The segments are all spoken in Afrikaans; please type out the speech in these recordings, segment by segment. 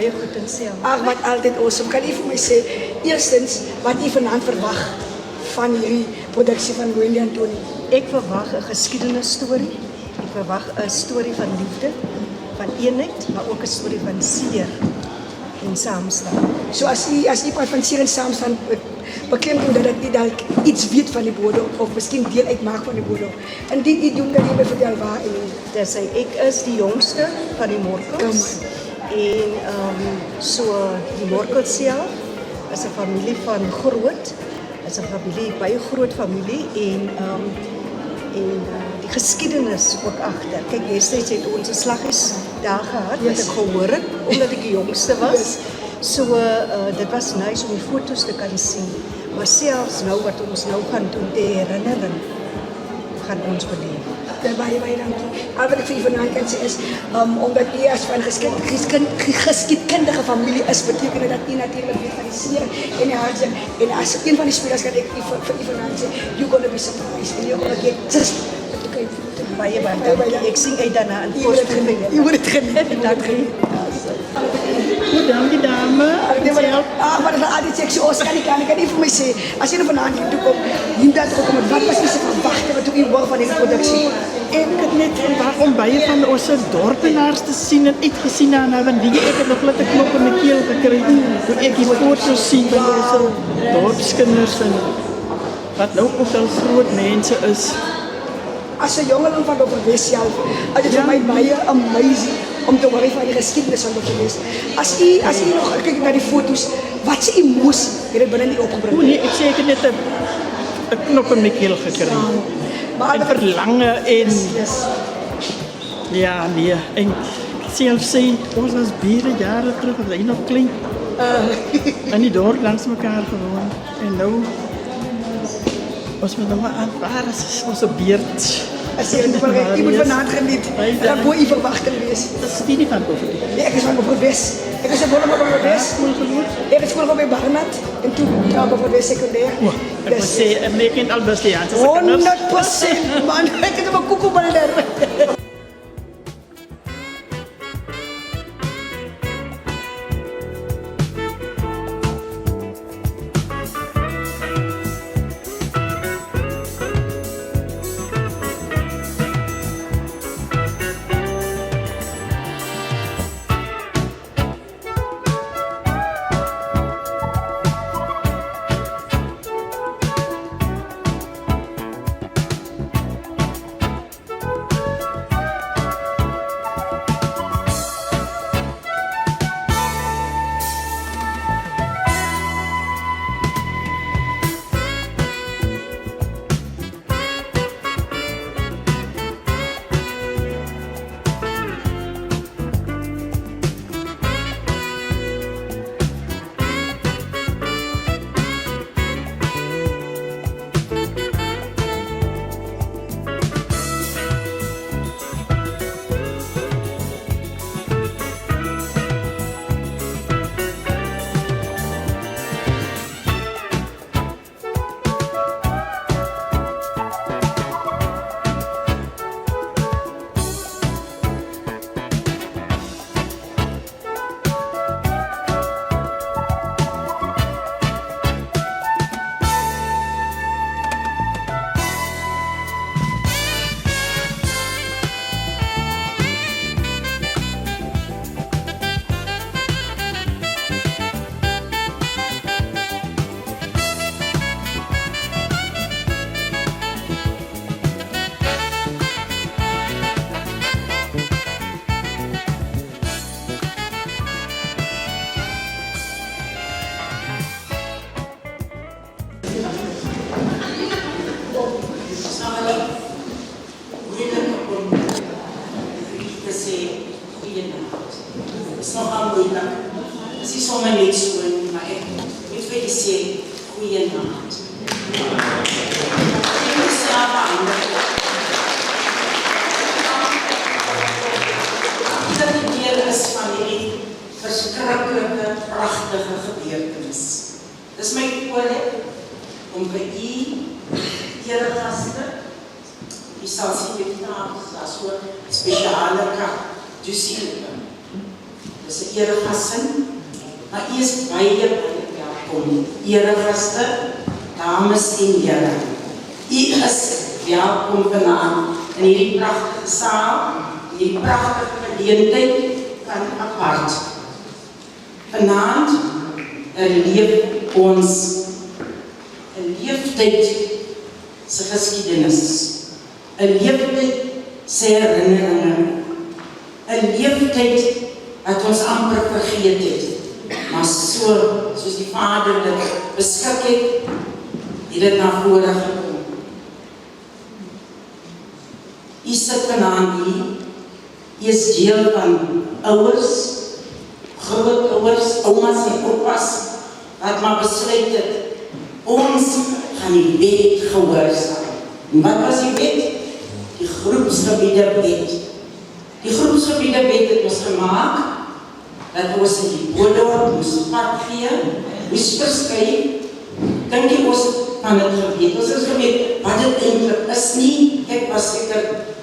baie goed in self. Ag, wat altyd awesome. Kan u vir my sê, eerstens, wat u vanaand verwag van hierdie produksie van Wendy Antoni? Ek verwag 'n geskiedenisstorie. Ek verwag 'n storie van liefde, van eenheid, maar ook 'n storie van seer en saamstaan. So as u praat van seer en saamstaan, beklemtoon dat u dalk iets weet van die bodem of miskien deel uitmaak van die bodem. Indien u doen, kan u my vertel waar en hoe. Dis ek is die jongste van die Morkels. En so die Morkels self is 'n familie van groot, is 'n familie, baie groot familie en die geskiedenis ook agter. Kyk, destyds het ons 'n slaggies daar gehad wat ek gehoor het omdat ek die jongste was. So dit was nice om die foto's te kan sien. Maar selfs nou wat ons nou gaan doen, die herinnering gaan ons beleef. Baie dankie. Al wat ek vir u vanaand kan sê is, omdat u as van geskiedkundige familie is, beteken dit dat u natuurlik weet van die seer en die hartseer. En as een van die spelers kan ek vir u vanaand sê, you're gonna be surprised. En you're gonna get just Baie dankie. Ek sien uit daarna in voorspreking. U moet het geniet. Dankie. Goed, dankie dame. Maar dat is altijd sexy. Als kan ik niet voor mij zeggen. Als je er vanavond hier toe komt, je dat ook om wat was je verwachten wat u hoort van deze productie? Ek het net vandag om baie van ons dorpenaars te sien en uitgesien aan want wie ek het nog net 'n knop in my keel gekry toe ek die foto's sien van ons dorpskinders en wat nou ook al groot mense is. As 'n jongeling van Dr. self, is dit vir my baie amazing om te hoor van die geskiedenis van Dr. As u nog kyk na die foto's, wat se emosie het dit binne u opgebring? O nee, ek sê ek het net 'n knop in my keel gekry. Maar verlange en ja, nee, en self sê ons was bure jare terug, was hy nog klein. In die dorp langs mekaar gewoon en nou ons moet nog maar aanvaar as ons 'n beurt. As jy moet vanaand geniet. Dat moet u verwagting wees. Dat is die nie van Koffertie. Nee, ek is van Kofferwes. Ek is 'n bonne van Kofferwes. Ek het skool by Barnard en toe op Kofferwes sekondêr. Ek moet sê, ek ken al Bastiaanse se 100% man, ek het 'n koekoebalder. sommer net so nie, maar ek moet vir julle sê goeie naand. Ek moet sê ander. Dat die deel is van die verskriklike, pragtige gebeurtenis. Dis my voorreg om vir u, eregaste, die sal sien met tafels, as so spesiale kak, dus hier. dis 'n eregasin, maar u is baie welkom, eregaste, dames en here. U is welkom vanaand in hierdie pragtige saal, hierdie pragtige geleentheid van apart. Vanaand herleef ons 'n leeftyd se geskiedenis, 'n leeftyd se herinneringe, 'n leeftyd wat ons amper vergeet het, maar soos die Vader dit beskik het dit na vore gekom. U sit vanaand hier, u is deel van ouers, grootouers, oumas en oupas, wat maar besluit het, ons gaan die wet gehoorsaam. En wat was die wet? Die groepsgebiede wet. Die groepsgebiede wet het ons gemaak, dat ons in die Boedorp moes pad gee, moes verskyn. Dink jy ons van het geweet? Ons het geweet wat dit eintlik is nie. Ek was seker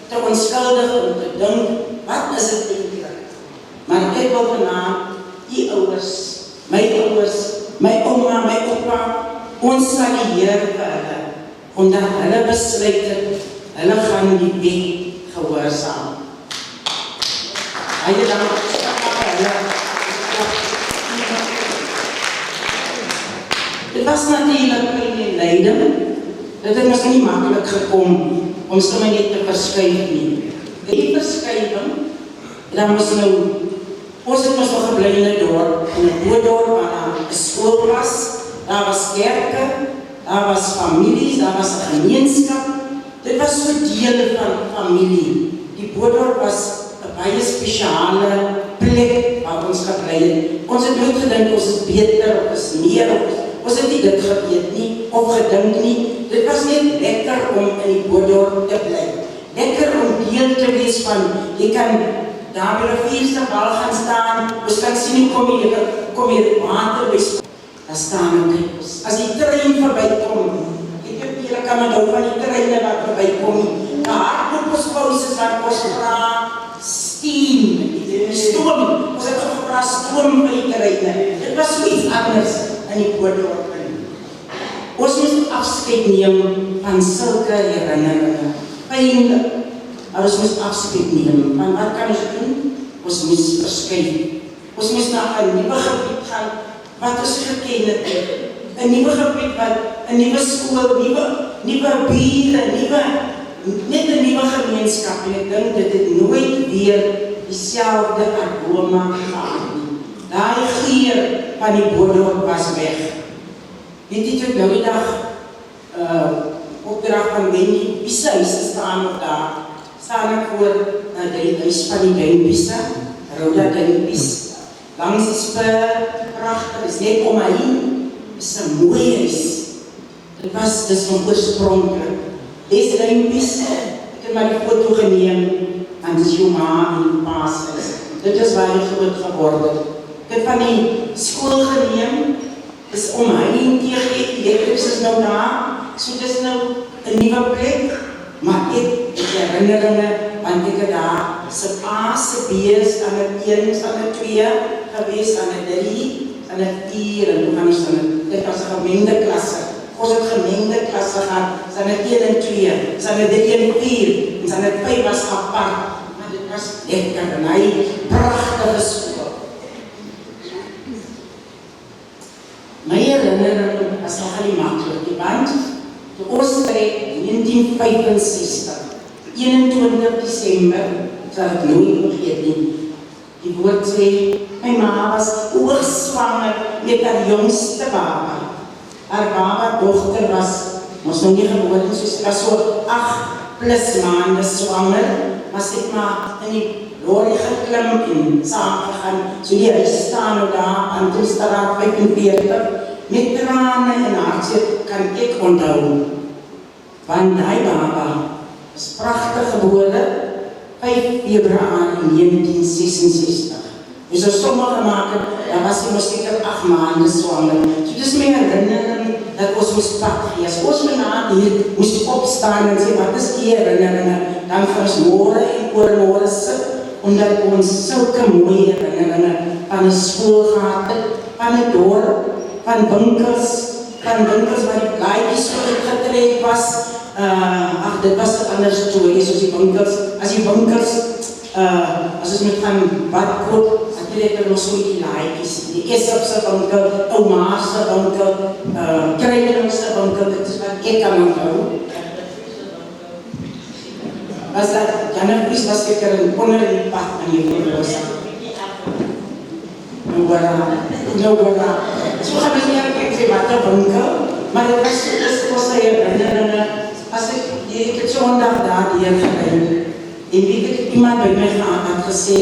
te onskuldig om te dink, wat is dit eintlik? Maar ek wil vanaand die ouers, my ouma, my opa, ons sal die Here vir hulle, omdat hulle besluit het, hulle gaan die wet gehoorsaam. Baie dankie vir hulle. Dit was natuurlijk in Leiden. Dit het ons nie maklik gekom om sommer net te verskuif nie. Die verskuiving, dan was nou, ons het ons nog gebly in 'n dorp, in 'n Boedorp waar daar 'n skool was, daar was kerke, daar was families, daar was 'n gemeenskap. Dit was so deel van familie. Die Boedorp was 'n baie spesiale plek waar ons gebly het. Ons het nooit gedink ons is beter of is meer of ons het nie dit geweet nie, of gedink nie. Dit was net lekker om in die Boedorp te bly. Lekker om deel te wees van, jy kan daar by die rivierse wal gaan staan, ons kan sien hoe kom hier water wees. Daar staan en kyk ons. As die trein verbykom, ek heb hier, kan my nou van die treine wat verbykom, daar hardloop ons pauses wat ons vraag, steam, die stoom, ons het gevraag stoom by die treine. Dit was so iets anders in die Boedorp. Ons moes afskeid neem van sulke herinneringe. Pynlik, maar ons moes afskeid neem. Van wat kan ons doen? Ons moes verskuif. Ons moes na 'n nuwe gebied gaan wat ons geken het. 'n Nuwe gebied wat 'n nuwe skool, nuwe bure, net 'n nuwe gemeenskap. En ek dink dit het nooit weer dieselfde aroma gehad nie. Daai geur van die Boedorp was weg. Weet jy toe nou die dag opdrag van Wendy Pisa staan op daar. Staan ek voor die huis van die Duinpiesa, Rhoda Duinpies. Langs die spur, prachtig, is net om my heen, is 'n mooi huis. Dis van oorspronklik. Dis Duinpies, ek het maar die foto geneem, en dis jou ma en pa's is. Dit is waar jy groot geword het. Ek het van die skool geneem, is om hy tegen die elektriks is nou daar, so dis nou 'n nuwe plek, maar ek herinneringe, want ek het daar se A, se B's, aan het 1, aan het 2, gewees, aan het 3, aan het 4, en toen gaan ons aan het, dit was 'n gemengde klasse, ons het gemengde klasse gehad, aan het 1 en 2, aan het 3 en 4, en aan het 5 was apart, maar dit was lekker, en hy prachtige school. My herinnering is nogal nie maklik, want toe ons trek in 1965, 21 Desember, sal ek nooit vergeet nie. Die woord sê, my ma was oorswanger met haar jongste baba. Haar baba dochter was, ons nog nie geboorte, soos was so 8+ maande swanger, was ek maar in die lorry geklim en saamgegaan, so die huis staan nou daar aan Toestraat 45, met trane en hartseer kan ek onthou, want die baba is prachtig gebore, 5 Februarie 1966. Dus as sommige maken, dan was hy mos seker 8 maande swanger. So dis my herinnering dat ons moes pad gee. As ons vanavond hier moes opstaan en sê, wat is die herinneringe? Dan gaan ons môre en oormôre sit omdat ons sulke mooie herinneringe van 'n skool gehad het, van 'n dorp, van winkels waar die blaadjies so uitgetrek was. Dit was 'n ander storie, soos die winkels, as ons met gaan wat koop, het er nog so die laaikies, die Esopse winkel, Oumaarse winkel, Kruideringse winkel, dit is wat ek kan onthou. Was dat, Janneries was seker onder die pad in die winkel. Nou wala. So gaan ons nie ek sê wat 'n winkel, maar dit was sy herinneringe, as ek het so ondag daar gery, en weet ek, iemand by my het gesê,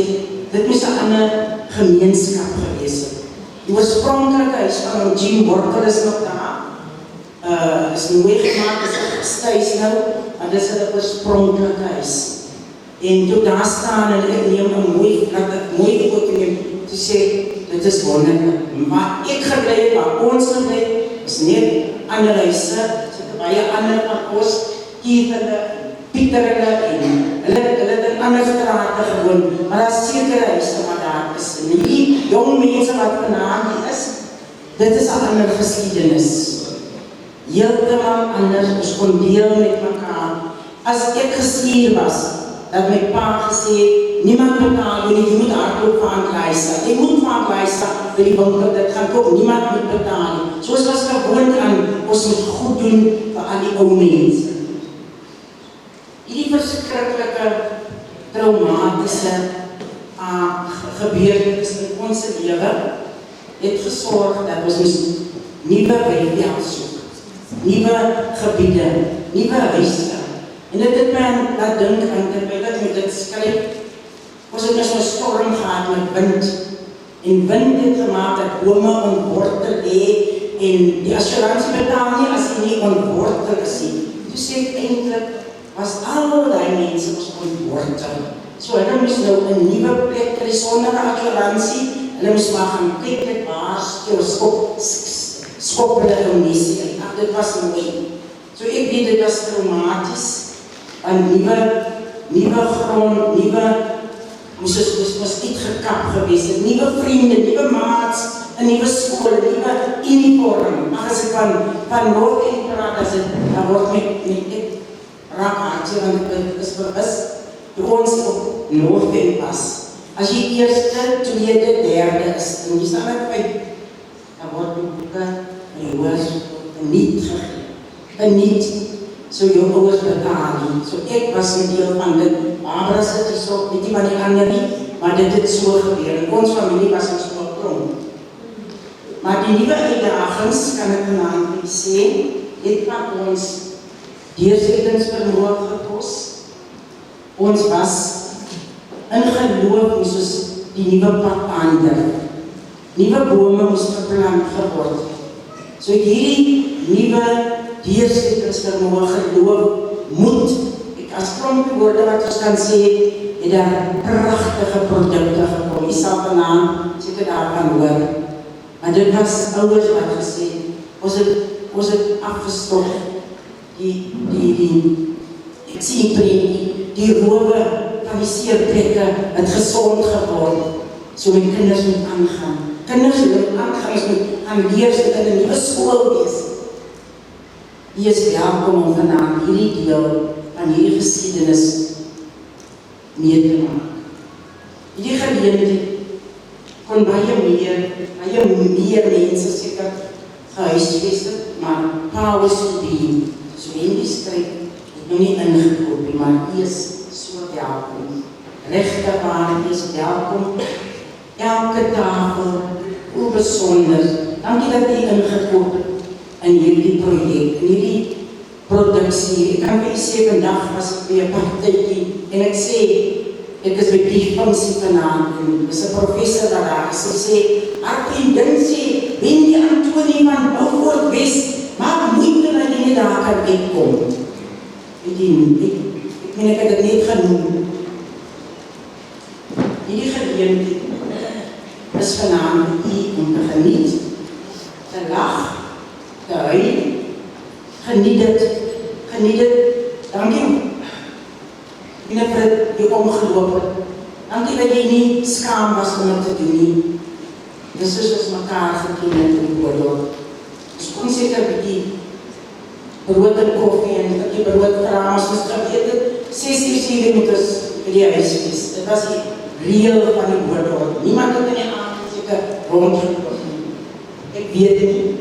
dit moes 'n ander gemeenskap gewees het. Die oorspronklike huis van Jim Wortel is nog daar, is mooi gemaakt, is gestuis nou, maar dit is 'n oorspronklike huis. En toe daar staan en ek neem 'n mooi foto neem, te sê, dit is wonderlik. Maar ek gebly, waar ons gebly, is net ander huise, sit baie ander van ons, Pieter en hulle het in ander strate gewoon, maar daar is sekere huise wat daar is. En die jong mense wat vanaand is, dit is 'n ander geskiedenis. Heeltemal anders, ons kon deel met mekaar. As ek gestuur was, dat my pa gesê, niemand betaal, jy moet hardloop van Gleisa. Jy moet van Gleisa vir die winkel, dit gaan koop, niemand moet betaal. Soos was gewoond aan, ons moet goed doen vir al die ou mense. Die verskriklike, traumatische gebeurtenis in ons lewe het gesorg dat ons nuwe wette aansoek, nuwe gebiede, nuwe huise. En dit het my laat dink aan, terwyl ek met dit skryf, ons het dus 'n storm gehad met wind. En wind het gemaak dat bome ontwortel en die assuransie betaal nie as jy nie ontwortel is nie. Toe sê ek eintlik, was al die mense ons ontwortel. So hulle moes nou 'n nuwe plek kry sonder 'n assuransie. Hulle moes maar gaan kyk waar skop hulle nou nie sê. Dit was mooi. So ek weet dit was traumaties. 'n nuwe grond, moes niet gekap geweest het. Nuwe vriende, nuwe maats, 'n nuwe skool, 'n nuwe uniform. Maar as ek van Noord-End praat, dan word met raak hartje, want het is bewus toe ons op Noord-End was. As jy eerste, tweede, derde is, en jy staan het by, dan word die boeke en die hoors niet gegeven. Niet, so jou ouers betaal nie. So ek was een deel van dit. Barbara sit hier so, weet nie wat die ander nie, maar dit het so gebeur. En ons familie was ons geklomp. Maar die nuwe uitdagings, kan ek vanavond sê, het van ons deursettingsvermoë gekos. Ons was in geloof moes ons die nuwe pad aandurf. Nuwe bome moes geplant geword. So hierdie nuwe deursettingsvermoë geloof moet, as klompie woorde wat ons kan sê, het daar pragtige produkte gekom. Jy sal vanavond seker daarvan hoor. Maar dit was ouers wat gesê, ons het afgestop, ek sien die rowe van die seerplekke het gesond geword. So my kinders moet aangaan. Kinders moet aangaan, ons moet gaan leer, so in 'n nuwe skool wees. Jy is welkom om vanavond hierdie deel van hierdie geskiedenis mee te maak. Die geleentheid kon baie meer mense seker gehuisves het, maar powers to be, so in die skryf, het nog nie ingekoop nie, maar die is so welkom. Regte waar, die is welkom. Elke tafel, hoe besonder. Dankie dat die ingekoop in hierdie projek, in hierdie produksie. Ek kan vir sê, vandag was ek weer partytjie, en ek sê, ek is by die funksie vanavond, en is 'n professor wat daar is, sy sê, haar vriendin sê, wen die Antonie van Beaufort West, maak moeite dat jy nie daar kan wegkom. Ek het dit net genoem. Hierdie geleentheid is vanavond om te geniet, te lag, te huil, geniet dit, dankie. En ek het die omgeloop, Dankie dat jy nie skaam was om dit te doen nie. Dis soos ons mekaar geken het in die Boerdorp. Ons kon seker 'n bietjie brood en koffie en 'n bietjie brood kraam as ons geweet het, 6:00 moet ons by die huis wees. Dit was die reël van die Boerdorp. Niemand het in die aand seker rondgeloop nie. Ek weet dit nie.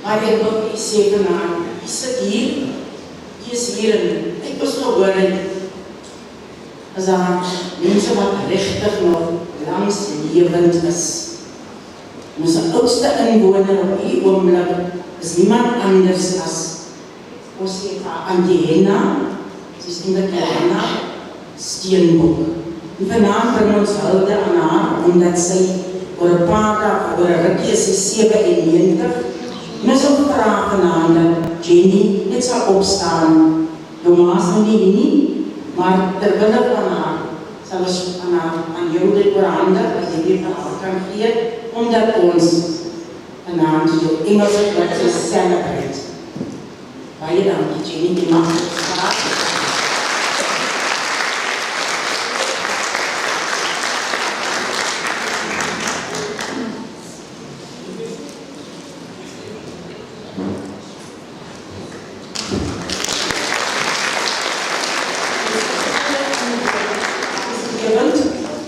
Maar ek wil nie sê vanaand, jy sit hier, jy is hier en ek was gehoor het, as daar mense wat regtig nog langs lewend is. Ons oudste inwoner op die oomblik is niemand anders as ons sê Auntie Henna, sy is nie Henna Steenbok. En vanaand bring ons hulde aan haar, omdat sy oor 'n paar dae, oor 'n rukkie is sy 97. En ons wil vra vanaand dat Jenny net sal opstaan. Jou ma is nou nie hier nie, maar terwille van haar sal ons aan jou dit oorhandig, as jy dit van haar kan gee, omdat ons vanaand jou Engelse Britse celebrate. Baie dankie, Jenny, die mag opstaan.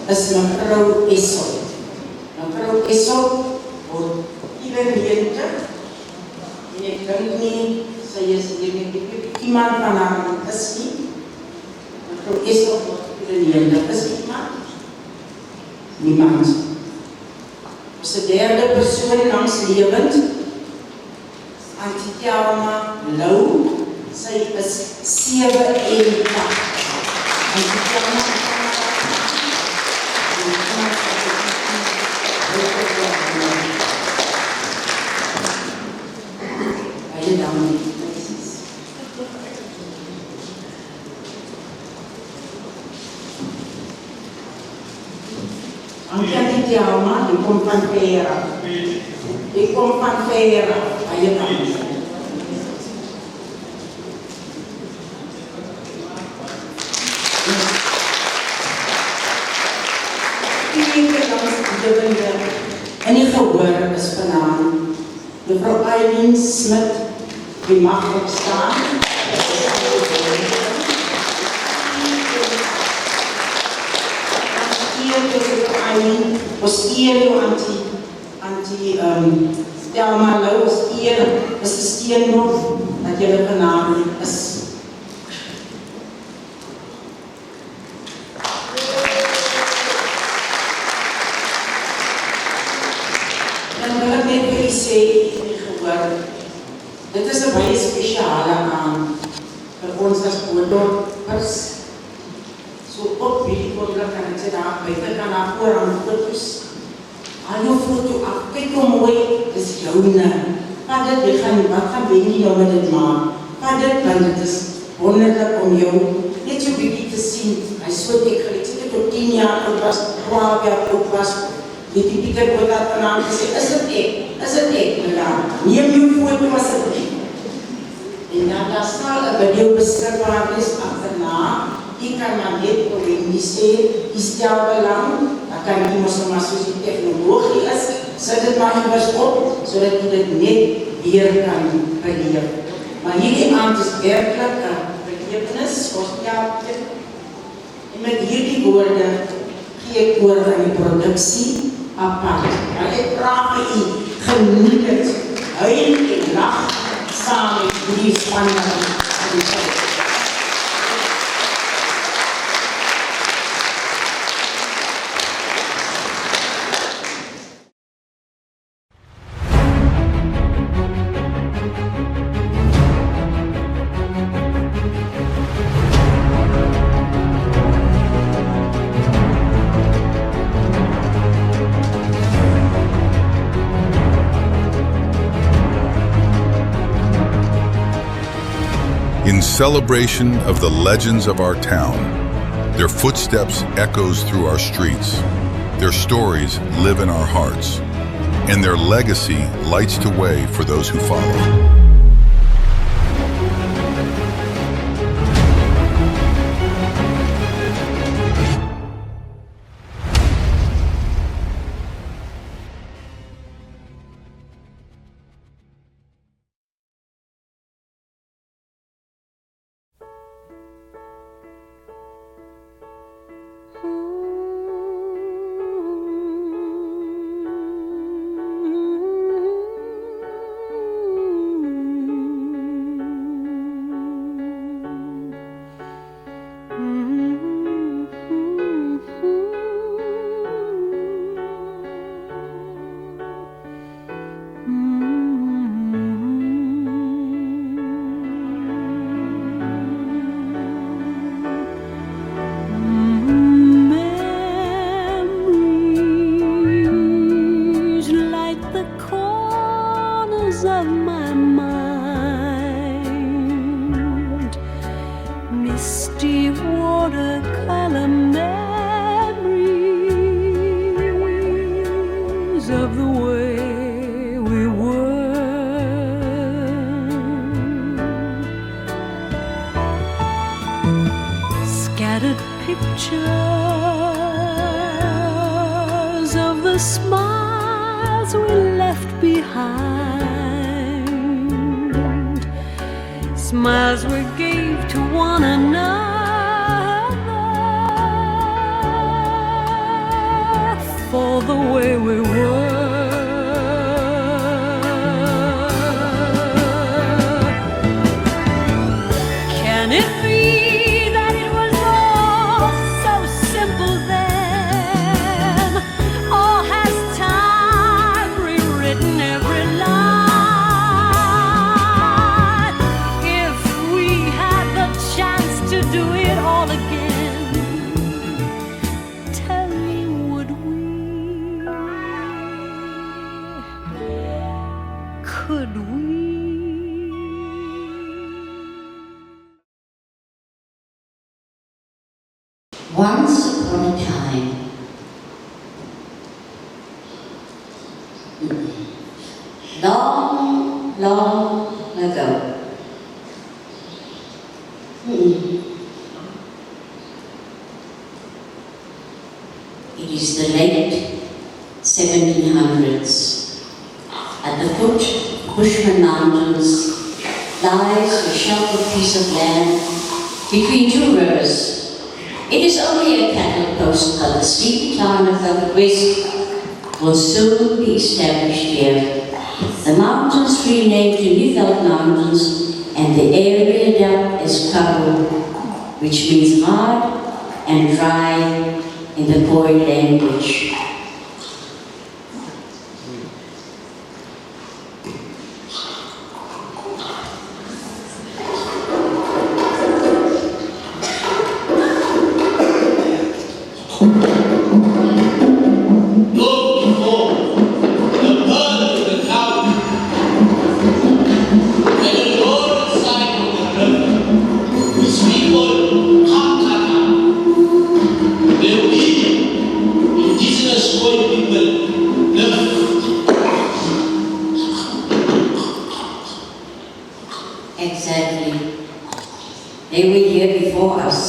Is mevrou Essel. Mevrou Essel word 94 en ek dink nie, sy is hier nie, iemand van haar is nie. Mevrou Essel word 94, is iemand? Niemand. Ons die derde persoon langs lewend, Auntie Thelma Lou, sy is 87. Auntie Thelma Auntie Thelma, die kom van Vera. Die kom van Vera. Baie dankie. En die gehoor is vanaand mevrou Eileen Smit, die mag opstaan. Ons eer jou Auntie Thelma Lou, ons eer is 'n steenbok dat jy vanaand is. Dit is 'n baie spesiale aand vir ons as Boerdorpers. So op die oomblik kan ek sê daar buite kan daar voorhang foto's. Al jou foto af, kyk hoe mooi, dis joune. Vat dit, wat gaan Wendy nou met dit maak? Vat dit, want dit is wonderlik om jou net so bietjie te sien. Hy so ek sê dit tot 10 jaar oud was, 12 jaar oud was. Die Pieter word dat vanaand gesê, is dit ek, neem jou foto asseblief. En dan daar sal 'n video beskikbaar wees agterna. Jy kan maar net op die sê, jy stel belang, dan kan jy mos maar soos die tegnologie is, sit dit maar iewers op, sodat jy dit net weer kan beleef. Maar hierdie aand is werklik 'n belewenis, en met hierdie woorde gee ek oor aan die produksie apart. Ek vra vir u, geniet dit, huil en lag saam met die span van die tyd. In celebration of the legends of our town, their footsteps echoes through our streets, their stories live in our hearts, and their legacy lights the way for those who follow. my mind, misty watercolor memories of the way we were. Scattered pictures of the smiles we left behind, smiles we gave to one another for the way we were. Can it be that it was all so simple then? Or has time rewritten every line? If we had the chance to do it all again, tell me, would we? Could we? Once upon a time, long, long ago, it is the late 1700s. At the foot of Bushman Mountains lies a sheltered piece of land between two rivers. It is only a cattle post, but the sleepy town of Oak West will soon be established here. The mountains renamed to Neuveld Mountains, and the area dubbed as Karoo, which means hard and dry in the Khoi language. Exactly. They were here before us.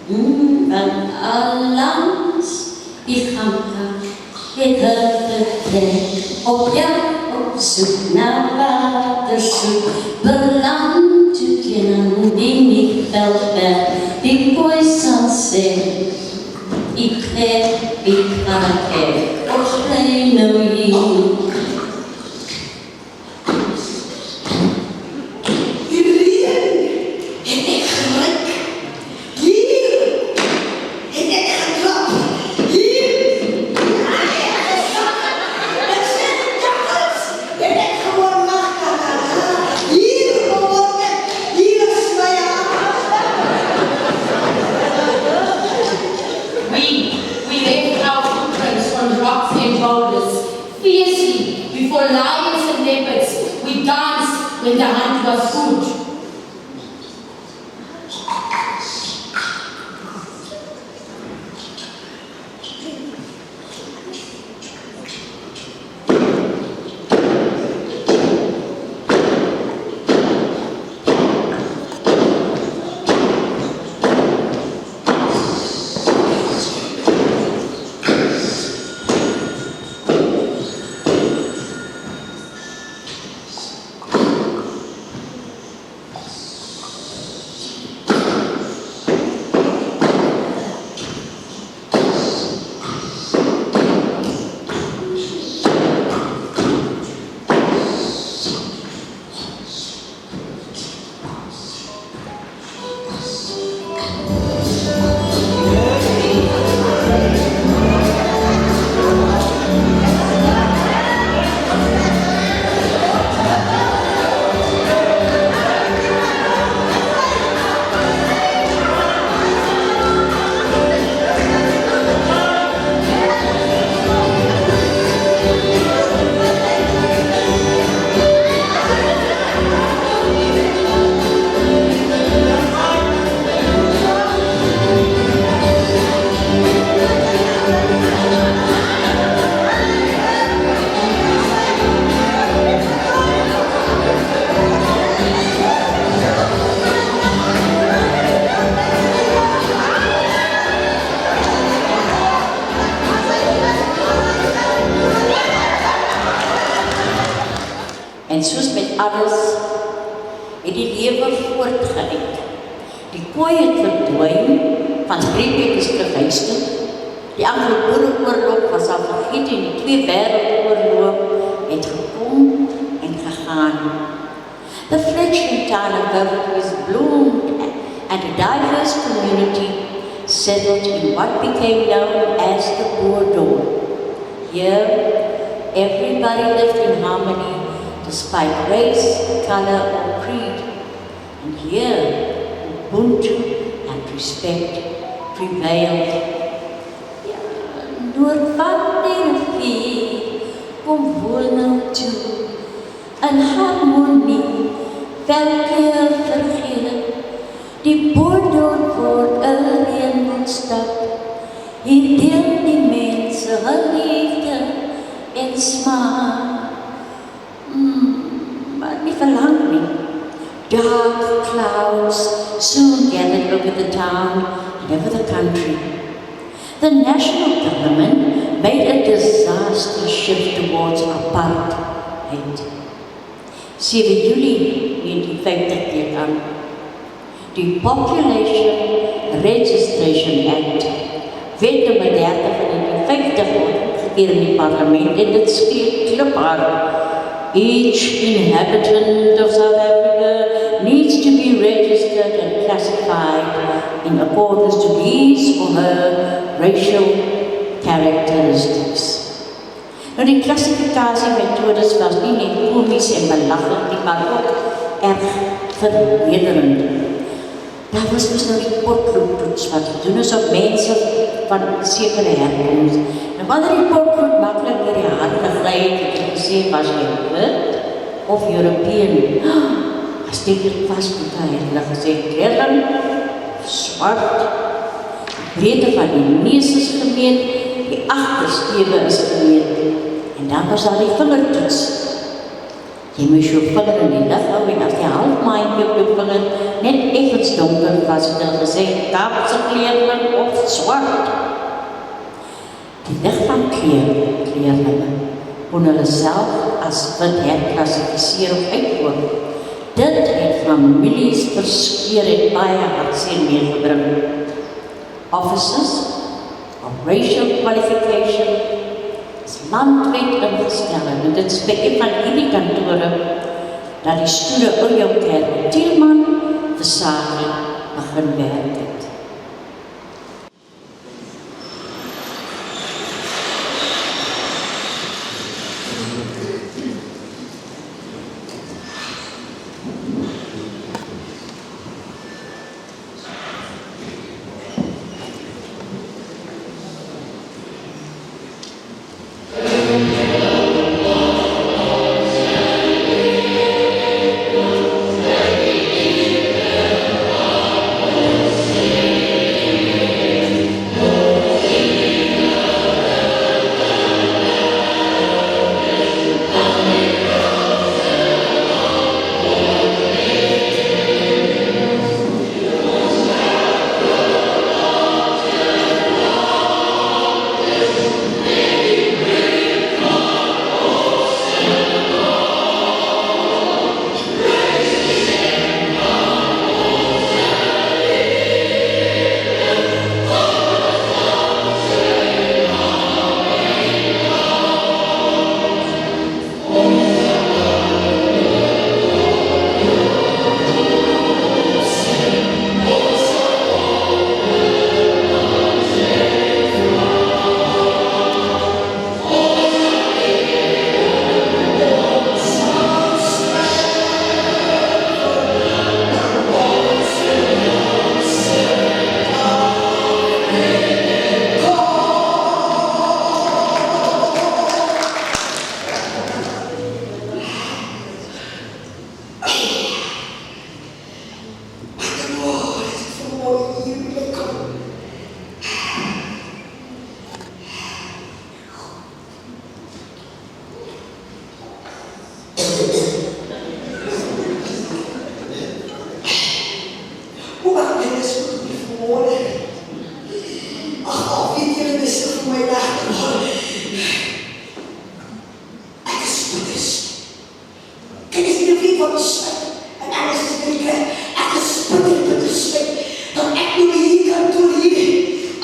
Van allangs die gamma het getrek op jacht op zoek naar waterzoek. Beland te kennen die niet veldberg, die Khoi sunset. Ik ga op kleine hier. We left our footprints on rocks and boulders. Fiercely, before lions and leopards, we danced when the hunt was good. alles het die lewe voortgeëindig. Die kooi het verdwyn, van Riebeek is terug huis toe. Die Anglo-Boereoorlog was al vergeet en die 2 wêreldoorloë het gekom en gegaan. The fledgling town of Beverly bloomed and a diverse community settled in what became known as the Boerdorp. Here, everybody lived in harmony despite race, color, or creed. And here, Ubuntu and respect prevailed. Deur wat die rivier kom woon nou toe, in harmonie, welke vergeen, die Boerdorp word 'n reënboogstad. Hier deel die mense hul liefde en smaak. Maar nie verlang nie. Dark clouds soon gathered over the town and over the country. The national government made a disastrous shift towards apartheid. 7 Julie 1950 keer aan. Die Population Registration Act, wet nummer 30 van 1950 goedgekeur in die parlement en dit spreek kliphard. Each inhabitant of South Africa needs to be registered and classified in accordance to his or her racial characteristics. Nou die klassifikasiemetodes was nie net komies en belaglik nie, maar ook erg vernederend. Daar was dus nou die potloodtoets wat gedoen is op mense van sekere herkomst. En wanneer die potlood makkelijk door die hart gegly het jy gesê, was jy wit of European? As dit hier vastgoed het hulle gesê, kleren, swart, die breedte van die neus is gemeet, die agterstewe is gemeet. En dan was daar die vingertoets. Jy moes jou vinger in die lig hou en as die halfmaandjie op jou vinger net effens donker was, het hulle gesê, Kaapse kleerling of swart. Die lig van kleerlinge kon hulle self as wit herklassifiseer of uitvoer. Dit het families verskeer en baie hartseer meegebring. Officers of racial qualification is landwyd ingestel en dit is by een van hierdie kantore dat die stoere Ouyoukerk Tielman Versaghi begin werk het. Amen. van die spuit. En alles is drinken. Ek is bitter, bitter spuit. Dat ek nou hier kan doen hier.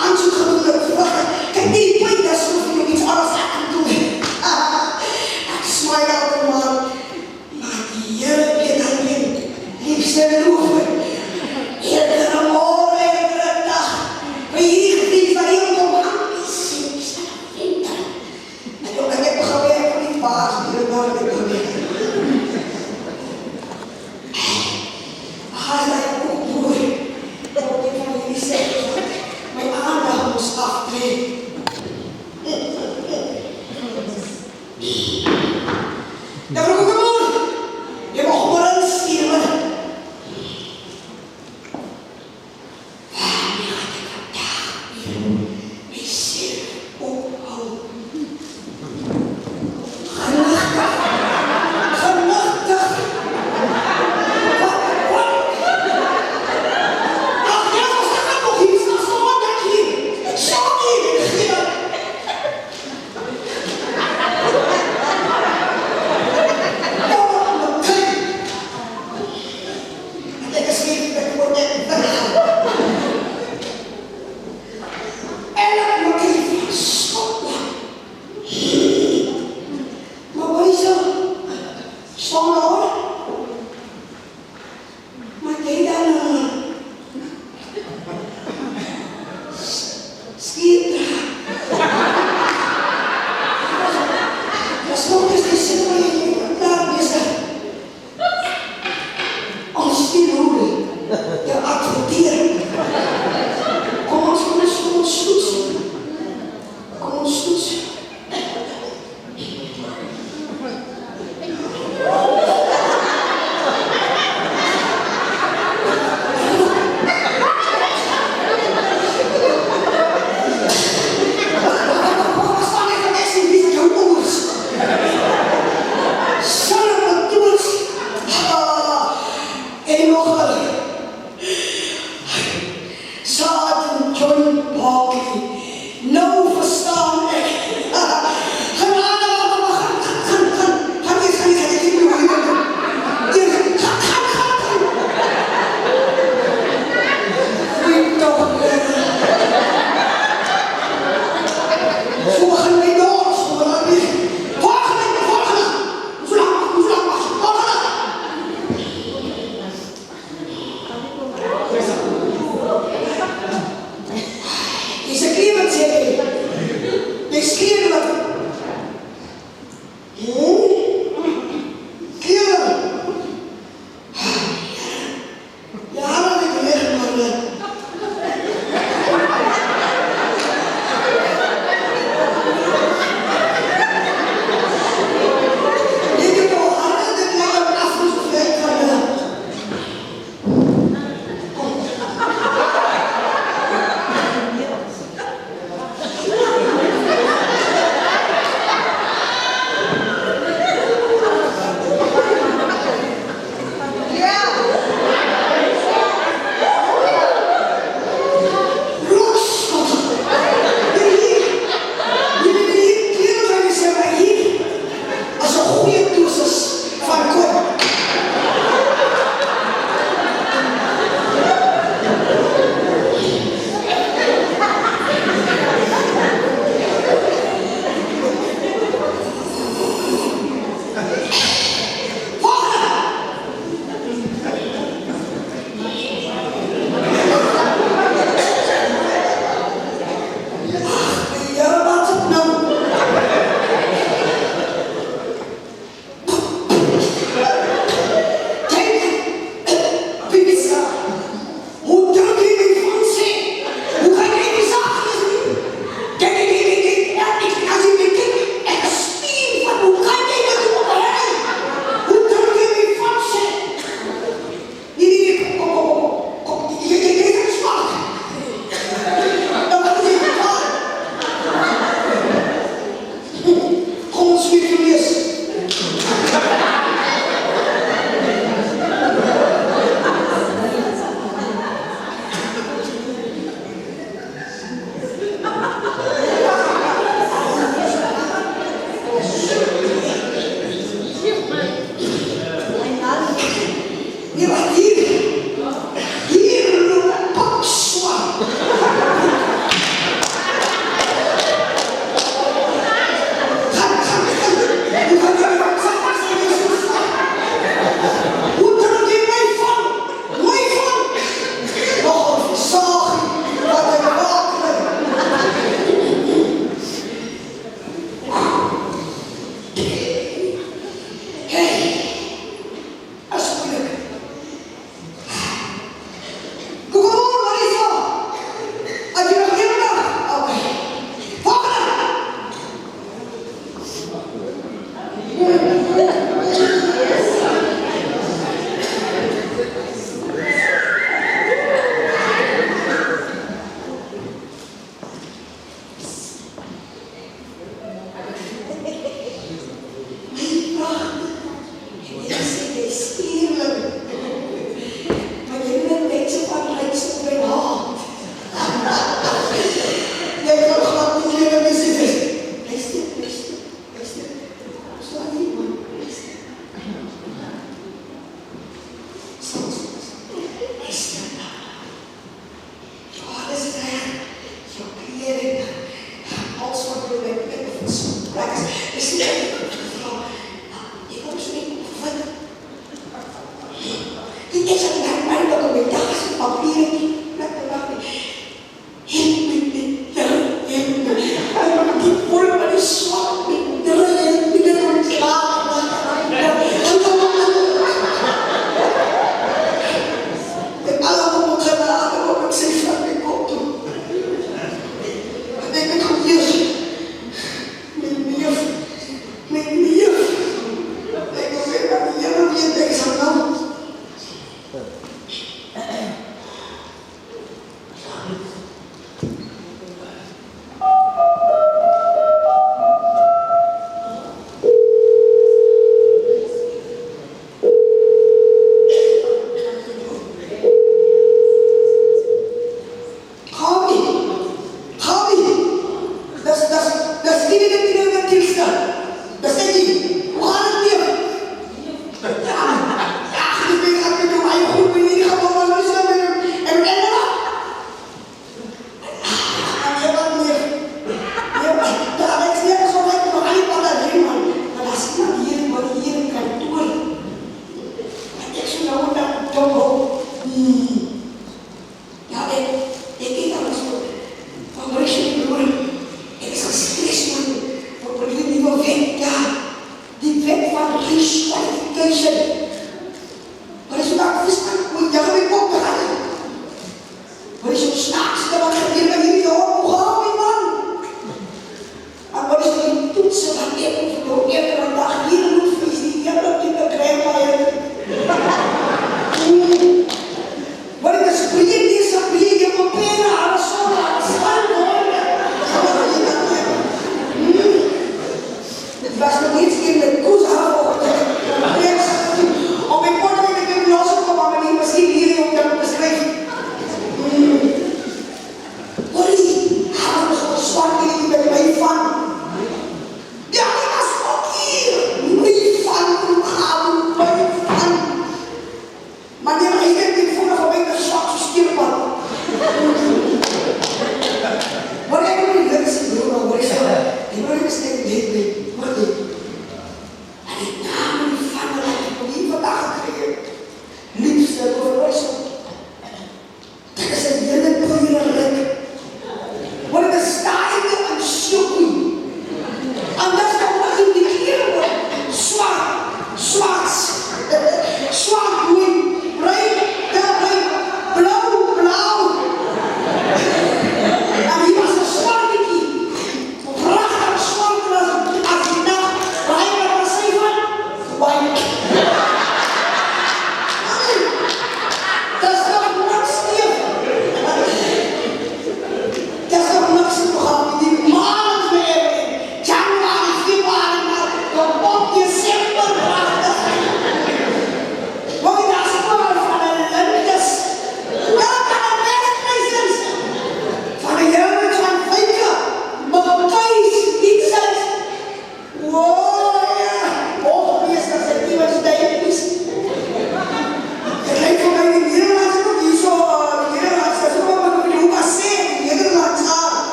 Aanzoek gedoen op vragen. Kijk nie die punt, dat is nog iets alles ek kan doen. Ek smile altijd maar. Maar die Here weet alleen. Liefste loeven. Eerdere morgen, eerdere dag. Maar hier gevlieg van hier om aan die zin. Is dat een winter? En ook ik heb gewerkt van die baas. Die er nog niet gewerkt. Hij zei ook boer. Dat ik van jullie zeggen. Mijn aandacht moest Nee, maar hier loop pak swart. Hoe kan jy my vang? Mooi vang! Nog een versaag, wat hy waak het. Hey, as moeilijk. Koekoe, wat is dat? Heb je nog een dag? Oké. Volgende!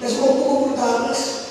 Dis ook daar is.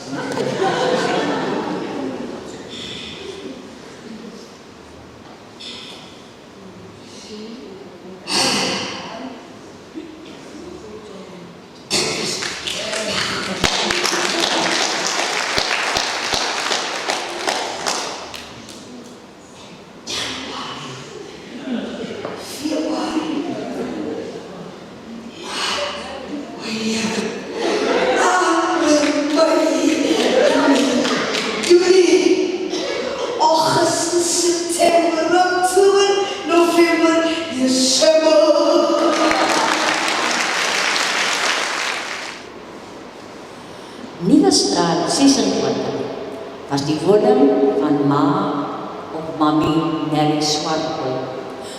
Nieuwestraat 26 was die woning van ma of mami Nelly Swartpool.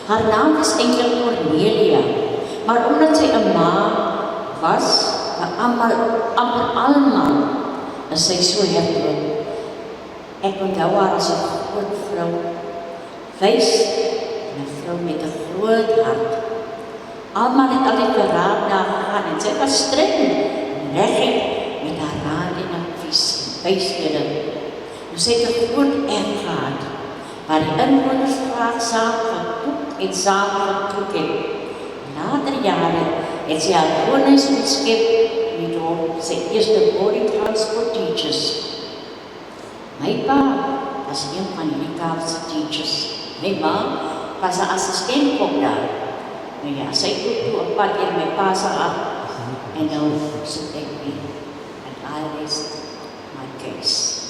Haar naam is eintlik Cornelia, maar omdat sy 'n ma was, amper almal, is sy so herdoen. Ek onthou haar as 'n groot vrou, wys en 'n vrou met 'n groot hart. Almal het altyd geraad daar gegaan en sy was streng en reguit met haar raad en advies en wysheid. Sy het 'n groot erf gehad, waar die inwoners graag saam gekook en saam gekook het. Later jare het sy haar woonhuis ontskep met hom sy eerste body transport teachers. My pa was een van die Kaapse teachers. My ma was 'n assistent-kok daar. Nou ja, sy kook toe 'n pad in my pa se hart en nou sit ek hier. And I rest my case.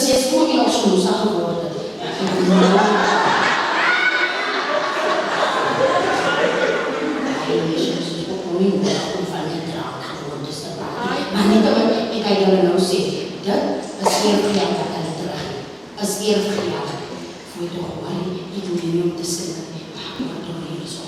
Proses kom nie ons moes geworden. Maar niet dat ik kan jullie nou zeggen, dat is eervergeld dat kan terug. Is eervergeld. Voor je toch wel, ik moet je niet op te zeggen, maar toch niet zo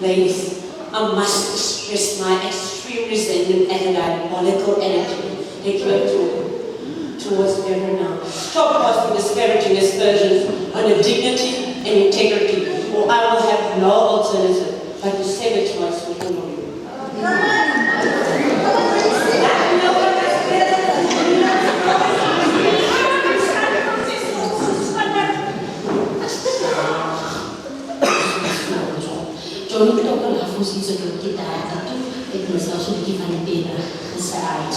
Ladies, I must express my extreme resentment and diabolical energy towards Deborah now. Stop casting disparaging aspersions on her dignity and integrity, or I will have no alternative but to say it twice with all of you. Johnny betul kan hafus itu sebelum kita itu itu sudah kita nanti selesai.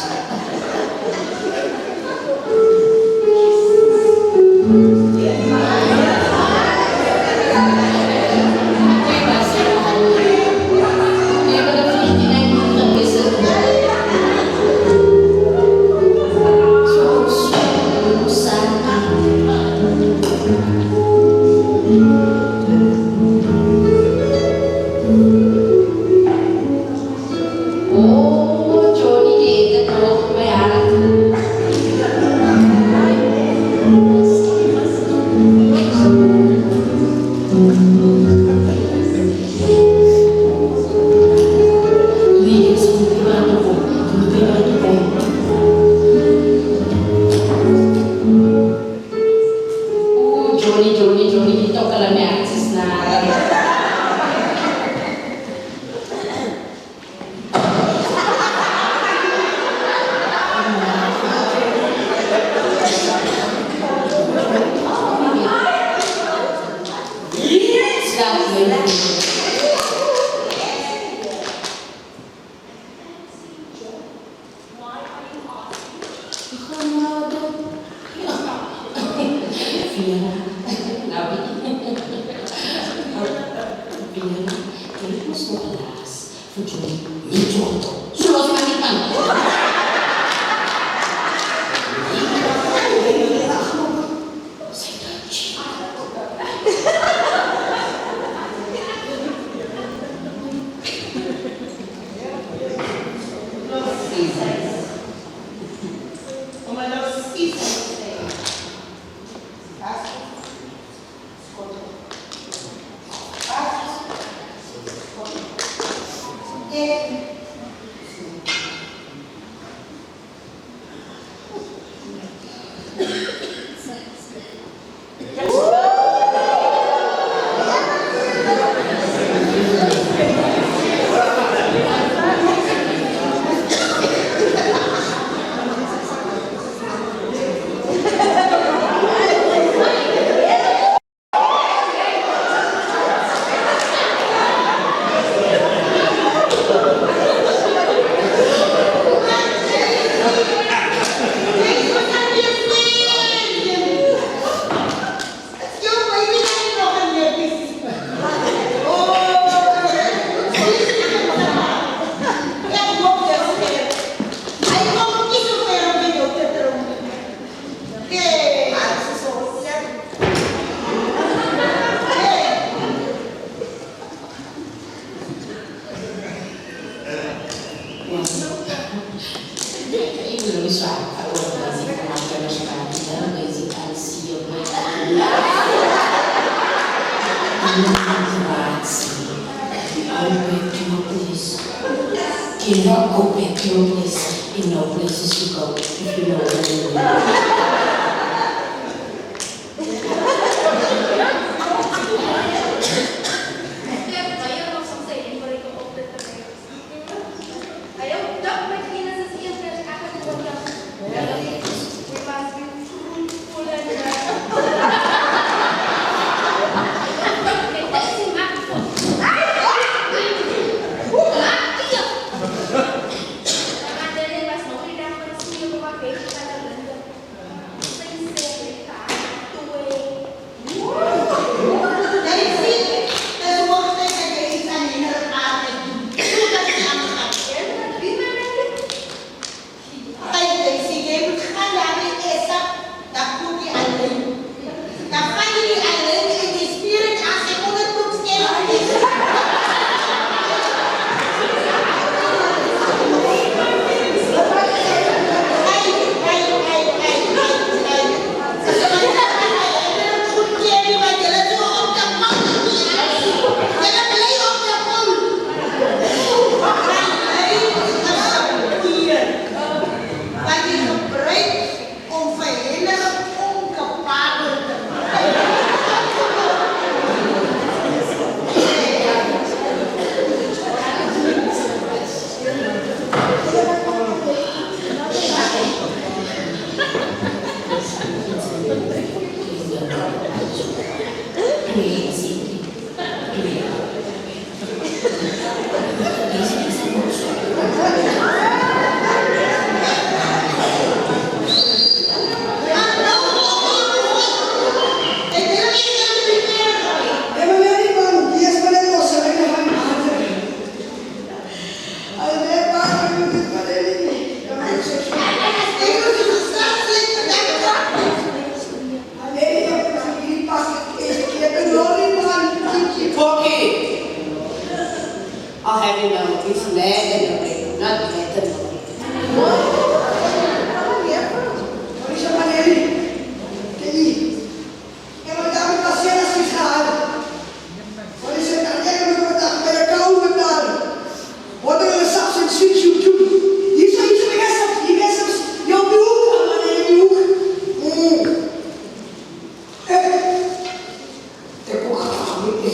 Johnny, toca la mercis na.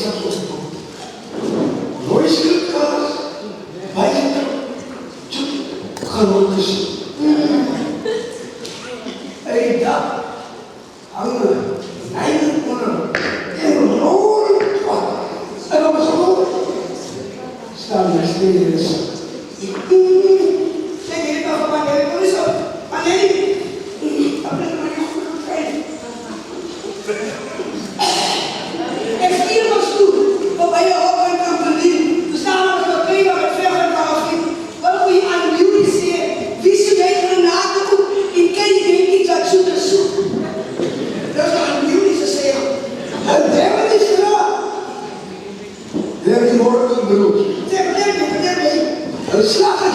isa susto. Nooit schildkaas, bijzonder, gelukkig. Hey, dat hangen, neigen onder, en roeren, en op het gewoon staan er steeds. Zeg je toch van mij, wat is dat? Maar nee, dat is maar niet goed gekregen. Er is hier wat toe, waarbij je ook uit kan verdienen. We staan op het thema met verder van afschiet. Wat moet je aan jullie zien? Visueel genaken in ken je iets wat zoet en zoet. Dat is aan jullie te zeggen. En derde is gedaan. Derde morgen beroep. Derde. Een slager.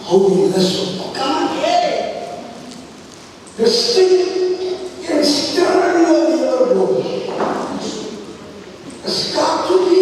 Hou je les op. Kom maar, de stik in sterren of je erboven. Het gaat toe die.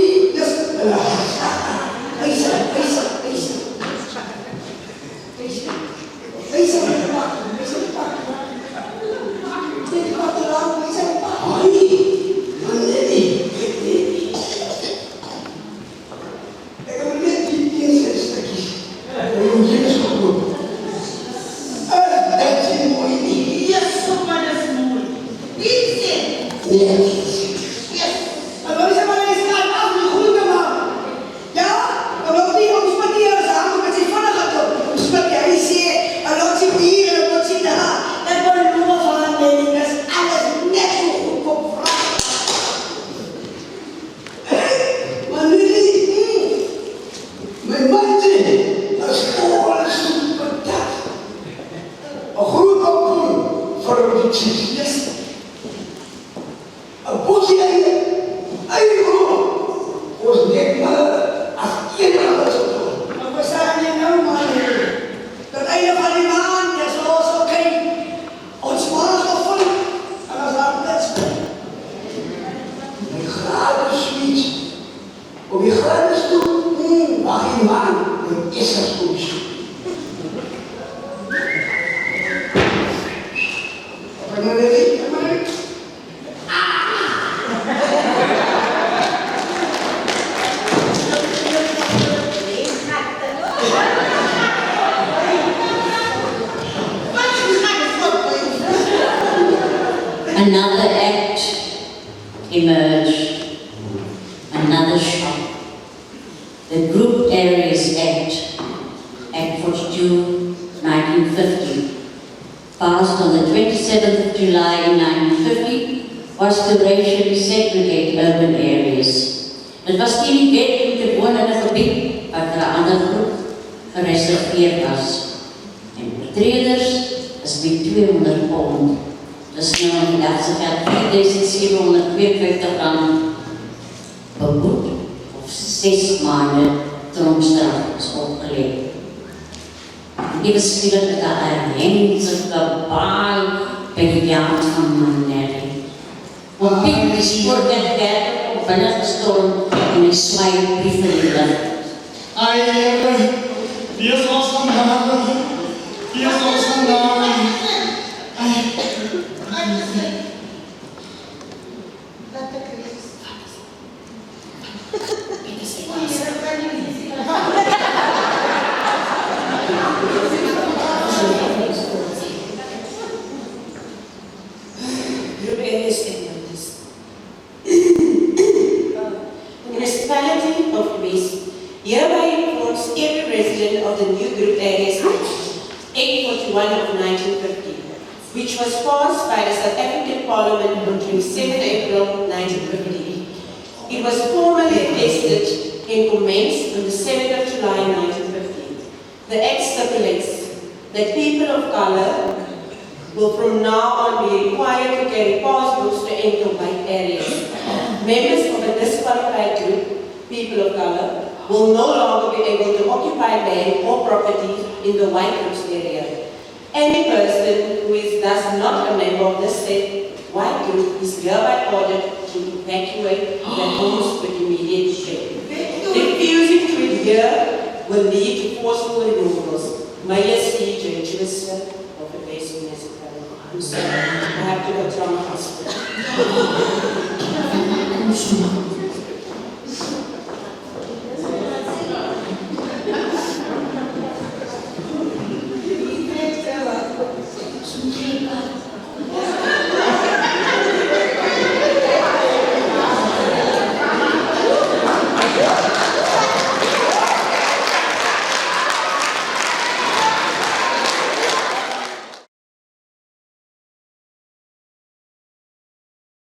Another act emerged, another shop. The Group Areas Act, Act 42, 1950, passed on the 27th of July in 1950, was to racially segregate urban areas. Het was die wet om te wonen in een gebied wat vir 'n ander groep gereserveerd was. En oortreders is met £200. Dus nou in die dag se geld R4.752 beboet of 6 maanden tronkstraf is opgelegd. Die beskryf dat daar 'n hengse kabaal by die jaard van Manelli. Want Piet die spoorwegwerker op binne gestorm en hy swaai briewe in die lug. Ai, wie is ons vandaag? Wie is ons vandaag? Municipality of Greece hereby informs every resident of the new Group Areas Act 841 of 1950, which was passed by the South African Parliament on 27 April 1950. It was formally vested and commenced on the 7th of July 1950. The Act stipulates that people of color will from now on be required to carry passbooks to enter white areas. Members of a disqualified group, people of color, will no longer be able to occupy land or property in the white group's area. Any person who is thus not a member of the said white group is hereby ordered to evacuate their homes with immediate effect. Refusing to adhere will lead to forceful removals. Mayors E. J. Chivista of the base municipality. I'm sorry, I have to go to my hospital.